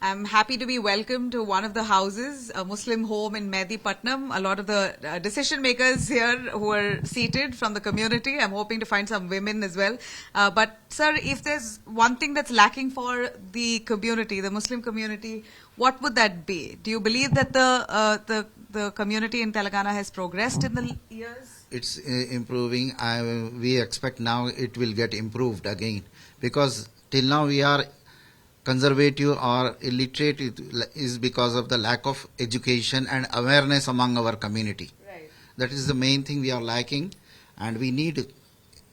I'm happy to be welcomed to one of the houses, a Muslim home in Mehdipatnam. A lot of the decision makers here who are seated from the community. I'm hoping to find some women as well. But sir, if there's one thing that's lacking for the community, the Muslim community, what would that be? Do you believe that the community in Telangana has progressed in the years? It's improving. We expect now it will get improved again, because till now we are conservative or illiterate is because of the lack of education and awareness among our community. Right. That is the main thing we are lacking, and we need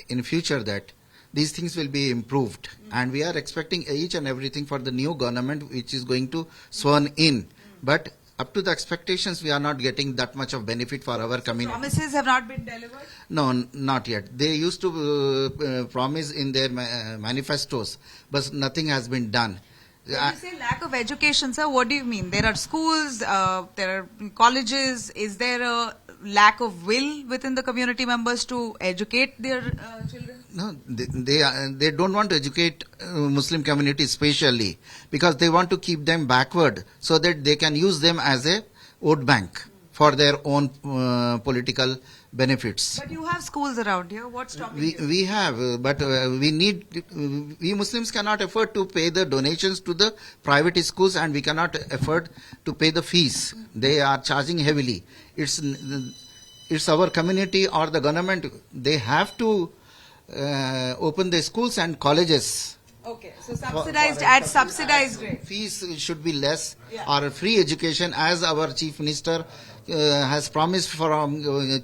in future that these things will be improved. And we are expecting each and everything for the new government which is going to sworn in. But up to the expectations, we are not getting that much of benefit for our community. Promises have not been delivered? No, not yet. They used to promise in their manifestos, but nothing has been done. When you say lack of education, sir, what do you mean? There are schools, there are colleges. Is there a lack of will within the community members to educate their children? No, they don't want to educate Muslim community especially, because they want to keep them backward so that they can use them as a vote bank for their own political benefits. But you have schools around here. What's stopping you? We have, but we Muslims cannot afford to pay the donations to the private schools, and we cannot afford to pay the fees. They are charging heavily. It's our community or the government. They have to open the schools and colleges. Okay, so subsidized at subsidized rate. Fees should be less, Yeah. or free education, as our chief minister has promised. From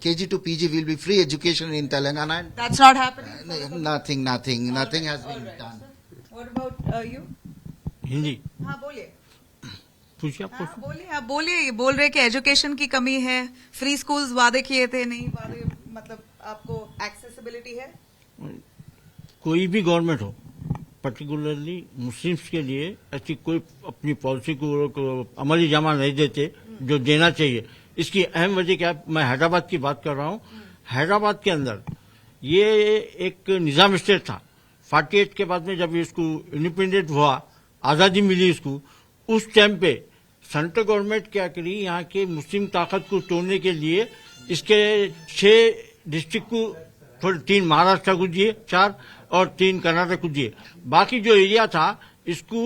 KG to PG will be free education in Telangana. And That's not happening? nothing has been All right. done. What about you? Hindi हाँ बोलिए. पूछिए आप हाँ बोलिए, आप बोलिए. ये बोल रहे कि एजुकेशन की कमी है, फ्री स्कूल्स वादे किए थे, नहीं वादे, मतलब आपको एक्सेसिबिलिटी है? कोई भी गवर्नमेंट हो, पर्टिकुलरली मुस्लिम्स के लिए ऐसी कोई अपनी पॉलिसी को अमली जामा नहीं देते जो देना चाहिए. इसकी अहम वजह क्या है? मैं हैदराबाद की बात कर रहा हूँ. हैदराबाद के अंदर ये एक निजाम स्टेट था. 48 के बाद में जब इसको इंडिपेंडेंट हुआ, आजादी मिली इसको, उस टाइम पे सेंट्रल गवर्नमेंट क्या करी, यहाँ के मुस्लिम ताकत को तोड़ने के लिए इसके 6 डिस्ट्रिक्ट को, थोड़े 3 महाराष्ट्र को दिए, 4 और 3 कर्नाटक को दिए. बाकी जो एरिया था इसको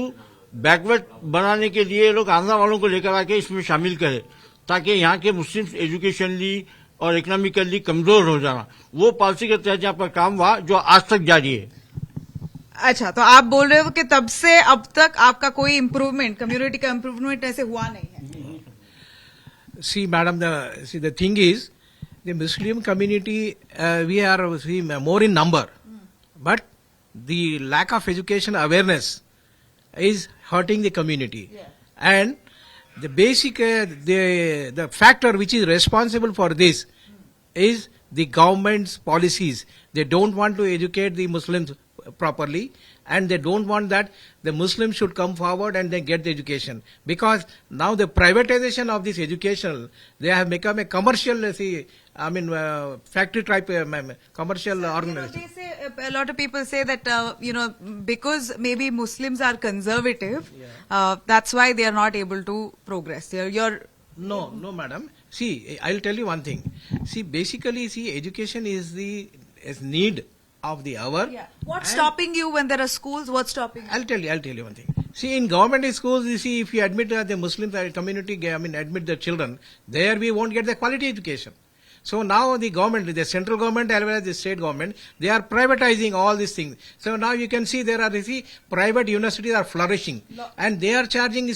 बैकवर्ड बनाने के लिए लोग आंध्रा वालों को लेकर आके इसमें शामिल करे, ताकि यहाँ के मुस्लिम एजुकेशनली और इकोनॉमिकली कमजोर हो जाना. वो पॉलिसी के तहत यहाँ पर काम हुआ जो आज तक जारी है. अच्छा, तो आप बोल रहे हो कि तब से अब तक आपका कोई इम्प्रूवमेंट, कम्युनिटी का इम्प्रूवमेंट ऐसे हुआ नहीं है? See, madam, the thing is, the Muslim community, we are more in number, but the lack of education awareness is hurting the community. Yeah. And the basic, the factor which is responsible for this is the government's policies. They don't want to educate the Muslims properly, and they don't want that the Muslims should come forward and they get the education. Because now the privatization of this education, they have become a commercial, factory type commercial organization. They say, a lot of people say that, because maybe Muslims are conservative, that's why they are not able to progress. No, madam. See, I'll tell you one thing. See, basically, education is need of the hour. Yeah. What's stopping you when there are schools? What's stopping you? I'll tell you one thing. See, in government schools, you see, if you admit the Muslim community, admit the children, there we won't get the quality education. So now the government, the central government as well as the state government, they are privatizing all these things. So now you can see there are, private universities are flourishing, and they are charging,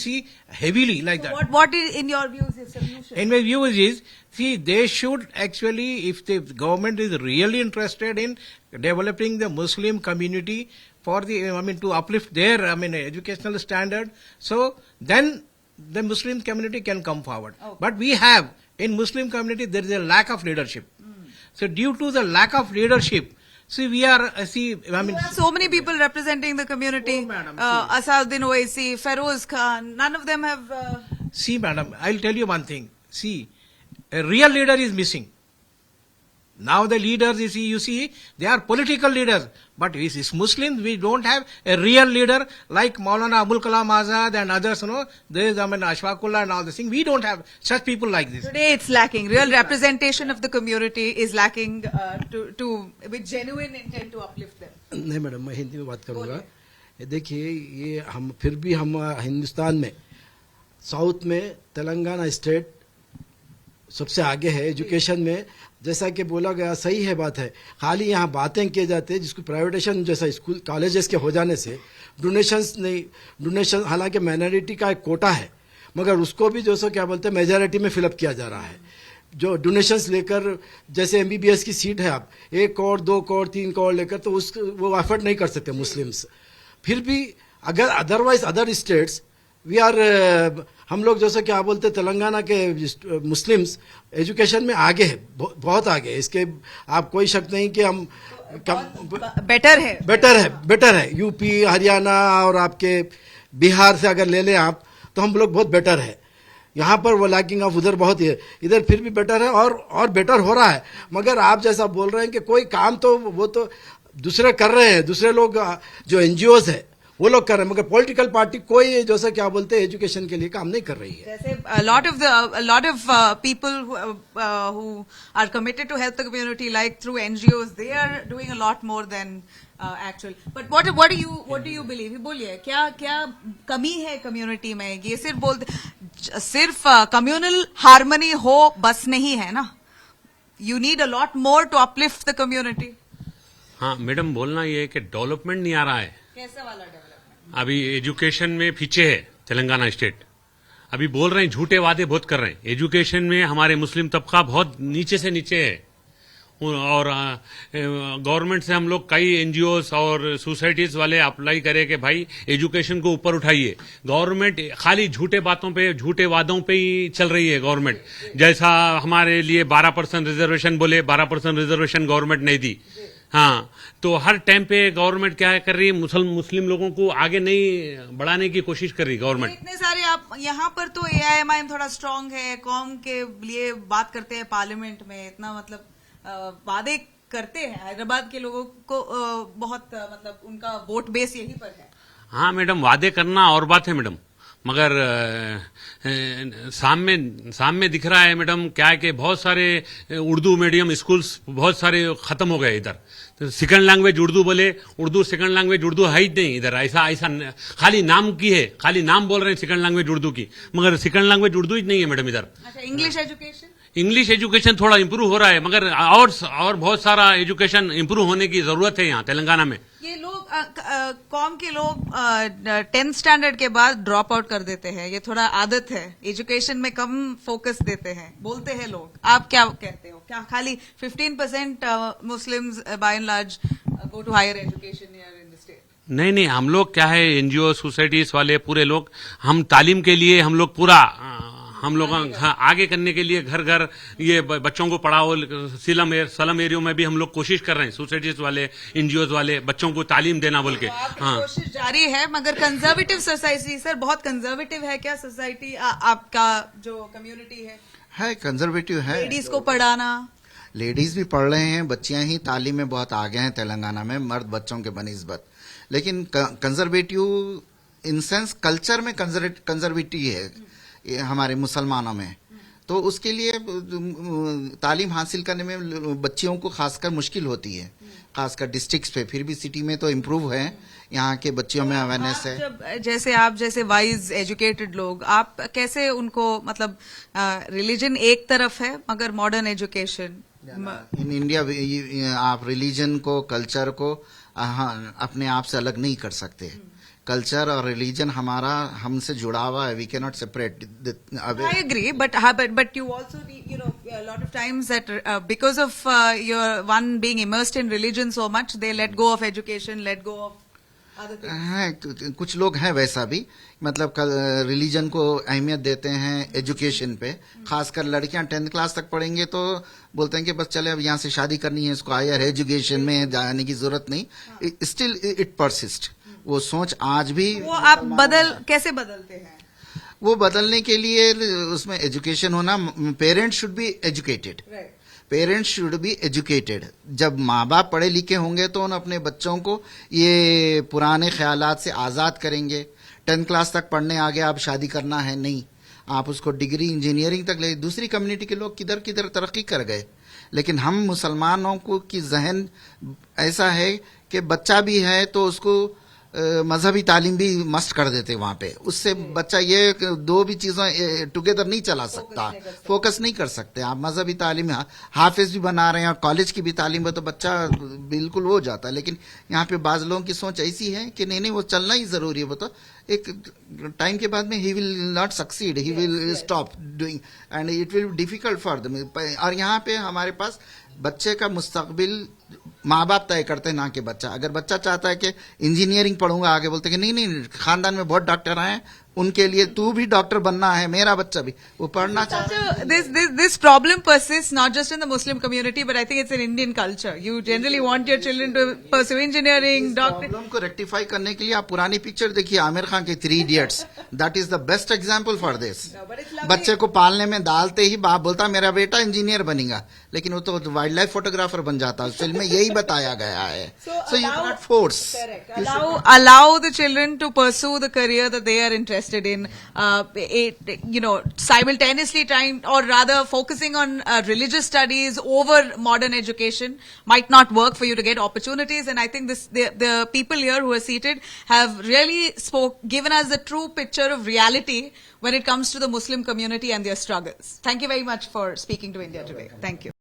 heavily like that. What is, in your views, the solution? In my view is, they should actually, if the government is really interested in developing the Muslim community for to uplift their, educational standard, so then the Muslim community can come forward. Okay. But we have, in Muslim community, there is a lack of leadership. So due to the lack of leadership, we are, you have so many people representing the community. Oh, madam, Asaduddin Owaisi, Feroz Khan, none of them have... See, madam, I'll tell you one thing. See, a real leader is missing. Now the leaders, you see, they are political leaders. But we Muslims, we don't have a real leader like Maulana Abul Kalam Azad and others, There is, Ashfaqullah and all this thing. We don't have such people like this. Today it's lacking. Real representation of the community is lacking with genuine intent to uplift them. नहीं madam, मैं हिंदी में बात करूंगा. देखिए, ये हम फिर भी हम हिंदुस्तान में साउथ में तेलंगाना स्टेट सबसे आगे है एजुकेशन में. जैसा कि बोला गया सही है, बात है. खाली यहाँ बातें किए जाते हैं जिसको प्राइवेटाइजेशन जैसा स्कूल कॉलेजेस के हो जाने से डोनेशन हालांकि माइनॉरिटी का एक कोटा है, मगर उसको भी जो सो क्या बोलते हैं मेजॉरिटी में फिलअप किया जा रहा है. जो डोनेशंस लेकर, जैसे एमबीबीएस की सीट है, आप 1 करोड़ 2 करोड़ 3 करोड़ लेकर तो वो एफर्ट नहीं कर सकते मुस्लिम्स. फिर भी अगर otherwise other states we are, हम लोग जैसे क्या बोलते हैं तेलंगाना के मुस्लिम्स एजुकेशन में आगे है, बहुत आगे है. इसके आप कोई शक नहीं कि हम बेटर है. यूपी, हरियाणा और आपके बिहार से अगर ले लें आप, तो हम लोग बहुत बेटर है. यहाँ पर वो लैकिंग ऑफ उधर बहुत ही है, इधर फिर भी बेटर है और बेटर हो रहा है. मगर आप जैसा बोल रहे हैं कि कोई काम तो वो तो दूसरे कर रहे हैं, दूसरे लोग जो एनजीओज है वो लोग कर रहे हैं, मगर पॉलिटिकल पार्टी कोई जैसा क्या बोलते हैं एजुकेशन के लिए काम नहीं कर रही है. जैसे a lot of people who are committed to help the community, like through NGOs, they are doing a lot more than actual. But what do you believe? बोलिए, क्या कमी है कम्युनिटी में? ये सिर्फ communal harmony हो बस नहीं है ना. You need a lot more to uplift the community. हाँ मैडम, बोलना ये है कि डेवलपमेंट नहीं आ रहा है. कैसा वाला डेवलपमेंट? अभी एजुकेशन में पीछे है तेलंगाना स्टेट. अभी बोल रहे हैं, झूठे वादे बहुत कर रहे हैं. एजुकेशन में हमारे मुस्लिम तबका बहुत नीचे से नीचे है. और गवर्नमेंट से हम लोग कई एनजीओस और सोसाइटीज वाले अप्लाई करे कि भाई एजुकेशन को ऊपर उठाइए. गवर्नमेंट खाली झूठे बातों पे, झूठे वादों पे ही चल रही है गवर्नमेंट. जैसा हमारे लिए 12% रिजर्वेशन बोले, 12% रिजर्वेशन गवर्नमेंट नहीं दी. हाँ, तो हर टाइम पे गवर्नमेंट क्या कर रही है, मुस्लिम लोगों को आगे नहीं बढ़ाने की कोशिश कर रही है गवर्नमेंट. इतने सारे आप यहाँ पर तो AIMIM थोड़ा स्ट्रांग है, कौम के लिए बात करते हैं पार्लियामेंट में, इतना मतलब वादे करते हैं. हैदराबाद के लोगों को बहुत मतलब उनका वोट बेस यहीं पर है. हाँ मैडम, वादे करना और बात है मैडम, मगर सामने दिख रहा है मैडम क्या है कि बहुत सारे उर्दू मीडियम स्कूल्स बहुत सारे खत्म हो गए इधर. तो सेकंड लैंग्वेज उर्दू बोले, सेकंड लैंग्वेज उर्दू है ही नहीं इधर. ऐसा खाली नाम की है, खाली नाम बोल रहे हैं सेकंड लैंग्वेज उर्दू की, मगर सेकंड लैंग्वेज उर्दू ही नहीं है मैडम इधर. अच्छा, इंग्लिश एजुकेशन थोड़ा इंप्रूव हो रहा है, मगर और बहुत सारा एजुकेशन इंप्रूव होने की जरूरत है यहाँ तेलंगाना में. ये लोग कौम के लोग 10th स्टैंडर्ड के बाद ड्रॉप आउट कर देते हैं. ये थोड़ा आदत है, एजुकेशन में कम फोकस देते हैं, बोलते हैं लोग. आप क्या कहते हो? क्या खाली 15% Muslims by and large go to higher education here in the state? नहीं, हम लोग क्या है, एनजीओ सोसाइटीज वाले पूरे लोग, हम तालीम के लिए हम लोग पूरा हम लोग आगे करने के लिए घर घर ये बच्चों को पढ़ाओ. सलम एरियो में भी हम लोग कोशिश कर रहे हैं, सोसाइटीज वाले, एनजीओ वाले, बच्चों को तालीम देना बोल के. हाँ, कोशिश जारी है. मगर कंजर्वेटिव सोसाइटी, सर बहुत कंजर्वेटिव है क्या सोसाइटी? आपका जो कम्युनिटी है कंजर्वेटिव है. लेडीज को पढ़ाना, लेडीज भी पढ़ रहे हैं, बच्चियां ही तालीम में बहुत आगे हैं तेलंगाना में मर्द बच्चों के बनिस्बत. लेकिन कंजर्वेटिव इन सेंस कल्चर में कंजर्वेटिव है ये हमारे मुसलमानों में. तो उसके लिए तालीम हासिल करने में बच्चियों को खासकर मुश्किल होती है, खासकर डिस्ट्रिक्ट्स पे. फिर भी सिटी में तो इम्प्रूव है, यहाँ के बच्चियों में अवेयरनेस है. आप जैसे वाइज एजुकेटेड लोग, आप कैसे उनको मतलब रिलीजन एक तरफ है मगर मॉडर्न एजुकेशन इन इंडिया आप रिलीजन को, कल्चर को अपने आप से अलग नहीं कर सकते. कल्चर और रिलीजन हमारा हमसे जुड़ा हुआ है. We can not separate. I agree, but you also need, a lot of times that because of your one being immersed in religion so much, they let go of education, let go of other things. कुछ लोग हैं वैसा भी, मतलब religion को अहमियत देते हैं एजुकेशन पे. खासकर लड़कियां 10th क्लास तक पढ़ेंगे तो बोलते हैं कि बस चले अब यहाँ से शादी करनी है, इसको हायर एजुकेशन में जाने की जरूरत नहीं. Still it persist. वो सोच आज भी. वो आप कैसे बदलते हैं? वो बदलने के लिए उसमें एजुकेशन होना, parents should be educated. Parents should be educated. जब माँ बाप पढ़े लिखे होंगे तो उन अपने बच्चों को ये पुराने ख्यालात से आज़ाद करेंगे. 10th क्लास तक पढ़ने आ गया, अब शादी करना है नहीं, आप उसको डिग्री इंजीनियरिंग तक ले. दूसरी कम्युनिटी के लोग किधर किधर तरक्की कर गए, लेकिन हम मुसलमानों को की जहन ऐसा है कि बच्चा भी है तो उसको मजहबी तालीम भी मस्ट कर देते वहां पे. उससे बच्चा ये दो भी चीजें टुगेदर नहीं चला सकता, फोकस नहीं कर सकते. आप मजहबी तालीम हाफिज भी बना रहे हैं और कॉलेज की भी तालीम है तो बच्चा बिल्कुल हो जाता है. लेकिन यहाँ पे बाज लोगों की सोच ऐसी है कि नहीं वो चलना ही जरूरी है. वो तो एक टाइम के बाद में he will not succeed, he will stop doing and it will difficult for them. और यहाँ पे हमारे पास बच्चे का मुस्तकबिल माँ बाप तय करते हैं, ना कि बच्चा. अगर बच्चा चाहता है कि इंजीनियरिंग पढ़ूंगा, आगे बोलते हैं कि नहीं खानदान में बहुत डॉक्टर आए, उनके लिए तू भी डॉक्टर बनना है, मेरा बच्चा भी वो पढ़ना चाहता है. So this problem persists not just in the Muslim community, but I think it's an Indian culture. You generally want your children to pursue engineering, doctor. Problem को रेक्टिफाई करने के लिए आप पुरानी पिक्चर देखिए, आमिर खान के 3 Idiots. That is the best example for this. बच्चे को पालने में डालते ही बाप बोलता मेरा बेटा इंजीनियर बनेगा, लेकिन वो तो वाइल्ड लाइफ फोटोग्राफर बन जाता है. फिल्म में यही बताया गया है. So you can not force. Allow the children to pursue the career that they are interested in, simultaneously trying, or rather focusing on religious studies over modern education might not work for you to get opportunities. And I think the people here who are seated have really given us a true picture of reality when it comes to the Muslim community and their struggles. Thank you very much for speaking to India today. Thank you.